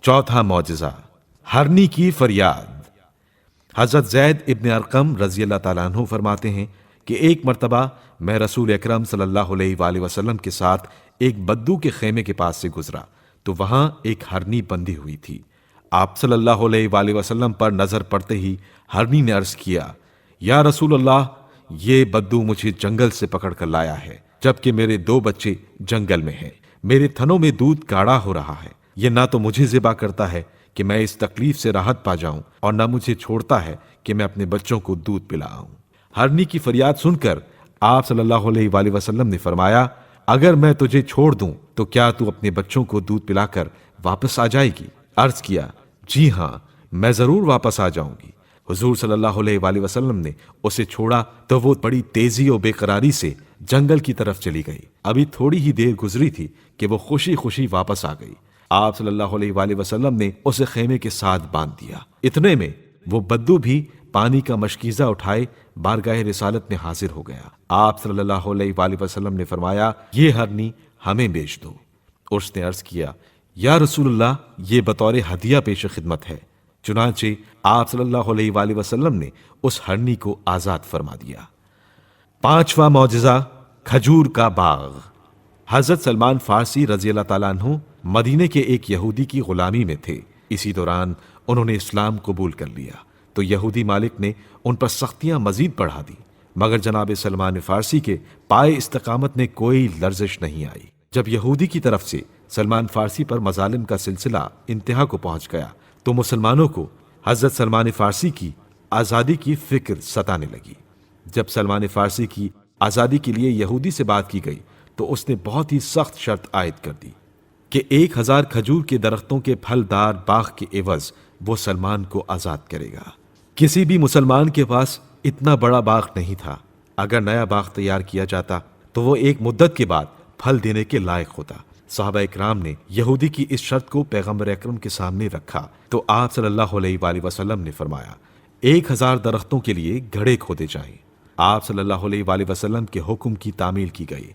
चौथा मौजज़ा, हरनी की फरियाद। हज़रत ज़ैद इब्न अरकम रज़ी अल्लाह ताला अन्हु फरमाते हैं कि एक मरतबा मैं रसूल अकरम सल्लल्लाहु अलैहि वसल्लम के साथ एक बद्दू के खेमे के पास से गुजरा तो वहां एक हरनी बंधी हुई थी। आप सल्लल्लाहु अलैहि वसल्लम पर नजर पड़ते ही हरनी ने अर्ज किया, या रसूल अल्लाह, ये बद्दू मुझे जंगल से पकड़ कर लाया है, जबकि मेरे 2 बच्चे जंगल में हैं। मेरे थनों में दूध गाढ़ा हो रहा है। ये ना तो मुझे ज़िबा करता है कि मैं इस तकलीफ से राहत पा जाऊं और न मुझे छोड़ता है कि मैं अपने बच्चों को दूध पिलाऊं। हरनी की फरियाद सुनकर आप सल्लल्लाहु अलैहि वसल्लम ने फरमाया, अगर मैं तुझे छोड़ दूं तो क्या तू अपने बच्चों को दूध पिलाकर वापस आ जाएगी? अर्ज किया, जी हां, मैं जरूर वापस आ जाऊंगी। हुजूर सल्लल्लाहु अलैहि वसल्लम ने उसे छोड़ा तो वो बड़ी तेजी और बेकरारी से जंगल की तरफ चली गई। अभी थोड़ी ही देर गुजरी थी कि वो खुशी खुशी वापस आ गई। आप सल्लल्लाहु अलैहि वसल्लम ने उसे खेमे के साथ बांध दिया। इतने में वो बद्दू भी पानी का मशकीज़ा उठाए बारगाह रिसालत में हाजिर हो गया। आप सल्लल्लाहु अलैहि वसल्लम ने फरमाया, ये हरनी हमें बेच दो। उसने अर्ज किया, या रसूलल्लाह, ये बतौर हदिया पेश खिदमत है। चुनांचे आप सल्लल्लाहु अलैहि वसल्लम ने उस हरनी को आजाद फरमा दिया। पांचवा मौजज़ा, खजूर का बाग। हजरत सलमान फारसी रजी अल्लाह ताला अन्हु मदीने के एक यहूदी की गुलामी में थे। इसी दौरान उन्होंने इस्लाम कबूल कर लिया तो यहूदी मालिक ने उन पर सख्तियां मजीद बढ़ा दी, मगर जनाब सलमान फारसी के पाए इस्तकामत में कोई लर्जिश नहीं आई। जब यहूदी की तरफ से सलमान फारसी पर मजालिम का सिलसिला इंतहा को पहुंच गया तो मुसलमानों को हजरत सलमान फारसी की आज़ादी की फिक्र सताने लगी। जब सलमान फारसी की आज़ादी के लिए यहूदी से बात की गई तो उसने बहुत ही सख्त शर्त आयद कर दी कि 1000 खजूर के दरख्तों के फलदार बाग के एवज वो सलमान को आज़ाद करेगा। किसी भी मुसलमान के पास इतना बड़ा बाग नहीं था। अगर नया बाग तैयार किया जाता तो वो एक मुद्दत के बाद फल देने के लायक होता। सहाबा इकराम ने यहूदी की इस शर्त को पैगंबर अकरम के सामने रखा तो आप सल्लल्लाहु अलैहि वसल्लम ने फरमाया, 1000 दरख्तों के लिए घड़े खोदे जाएं। आप सल्लल्लाहु अलैहि वसल्लम के हुक्म की तामील की गई।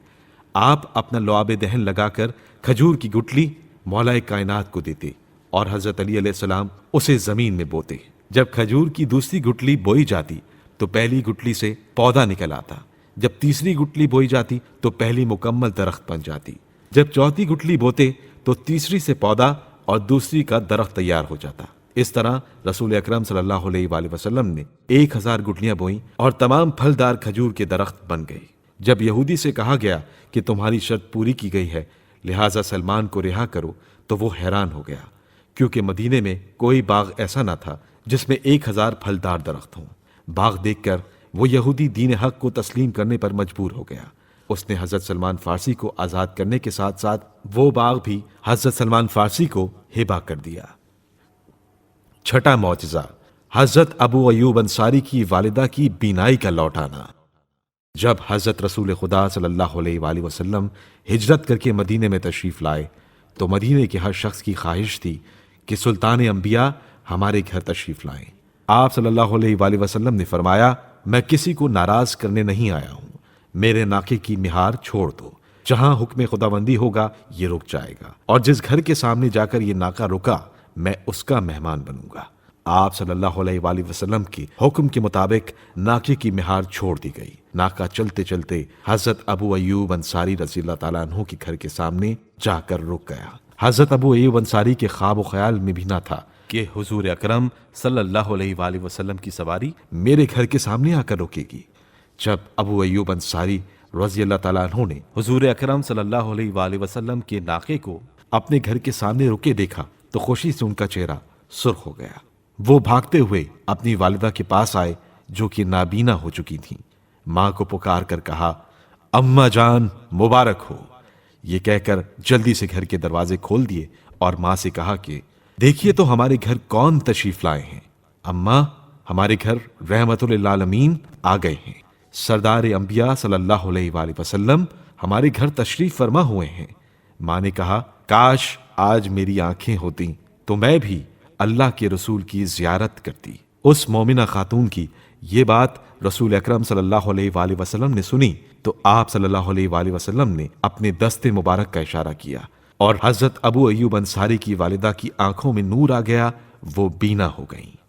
आप अपना लुआब दहन लगाकर खजूर की गुठली मौलाए कायनात को देते और हजरत अली अलैहिस्सलाम उसे जमीन में बोते। जब खजूर की दूसरी गुठली बोई जाती तो पहली गुठली से पौधा निकल आता। जब तीसरी गुठली बोई जाती तो पहली मुकम्मल दरख्त बन जाती। जब चौथी गुठली बोते तो तीसरी से पौधा और दूसरी का दरख्त तैयार हो जाता। इस तरह रसूल अकरम सल्लल्लाहु अलैहि वसल्लम ने 1000 गुठलियां बोई और तमाम फलदार खजूर के दरख्त बन गए। जब यहूदी से कहा गया कि तुम्हारी शर्त पूरी की गई है, लिहाजा सलमान को रिहा करो, तो वो हैरान हो गया, क्योंकि मदीने में कोई बाग ऐसा ना था जिसमें 1000 फलदार दरख्त हों। बाग देखकर वो यहूदी दीन हक को तस्लीम करने पर मजबूर हो गया। उसने हजरत सलमान फारसी को आज़ाद करने के साथ साथ वो बाग भी हजरत सलमान फारसी को हिबा कर दिया। छठा मौजज़ा, हजरत अबू अयूब अंसारी की वालिदा की बीनाई का लौटाना। जब हजरत रसूल खुदा सल्लल्लाहु अलैहि वसल्लम हिजरत करके मदीने में तशरीफ लाए तो मदीने के हर शख्स की ख्वाहिश थी कि सुल्तान अंबिया हमारे घर तशरीफ लाएं। आप सल्लल्लाहु अलैहि वसल्लम ने फरमाया, मैं किसी को नाराज करने नहीं आया हूं, मेरे नाके की मिहार छोड़ दो। जहां हुक्म खुदाबंदी होगा ये रुक जाएगा और जिस घर के सामने जाकर ये नाका रुका मैं उसका मेहमान बनूंगा। आप सल्लल्लाहु अलैहि वसल्लम के हुक्म के मुताबिक नाके की मिहार छोड़ दी गई। नाका चलते चलते हजरत अबू अयूब अंसारी रज़ी अल्लाह ताला अन्हु के घर के सामने जाकर रुक गया। हजरत अबू अयूब अंसारी के ख्वाब ख्याल में भी ना था कि हुजूर अकरम सल्लल्लाहु अलैहि वसल्लम की सवारी मेरे घर के सामने आकर रुकेगी। जब अबू अयूब अंसारी रज़ी अल्लाह ताला अन्हु ने हुजूर अकरम सल्लल्लाहु अलैहि वसल्लम के नाके को अपने घर के सामने रुके देखा तो खुशी से उनका चेहरा सुर्ख हो गया। वो भागते हुए अपनी वालिदा के पास आए जो कि नाबीना हो चुकी थीं। माँ को पुकार कर कहा, अम्मा जान मुबारक हो। ये कहकर जल्दी से घर के दरवाजे खोल दिए और माँ से कहा कि देखिए तो हमारे घर कौन तशरीफ लाए हैं। अम्मा, हमारे घर रहमतुल लिल आलमीन आ गए हैं। सरदार अंबिया सल्लल्लाहु अलैहि वसल्लम हमारे घर तशरीफ फरमा हुए हैं। माँ ने कहा, काश आज मेरी आंखें होती तो मैं भी अल्लाह के रसूल की जियारत करती। उस मोमिना खातून की ये बात रसूल अकरम सल्लल्लाहु अलैहि वसल्लम ने सुनी तो आप सल्लल्लाहु अलैहि वसल्लम ने अपने दस्ते मुबारक का इशारा किया اور حضرت ابو ایوب انصاری کی والدہ کی آنکھوں میں نور آ گیا، وہ بینا ہو گئیں۔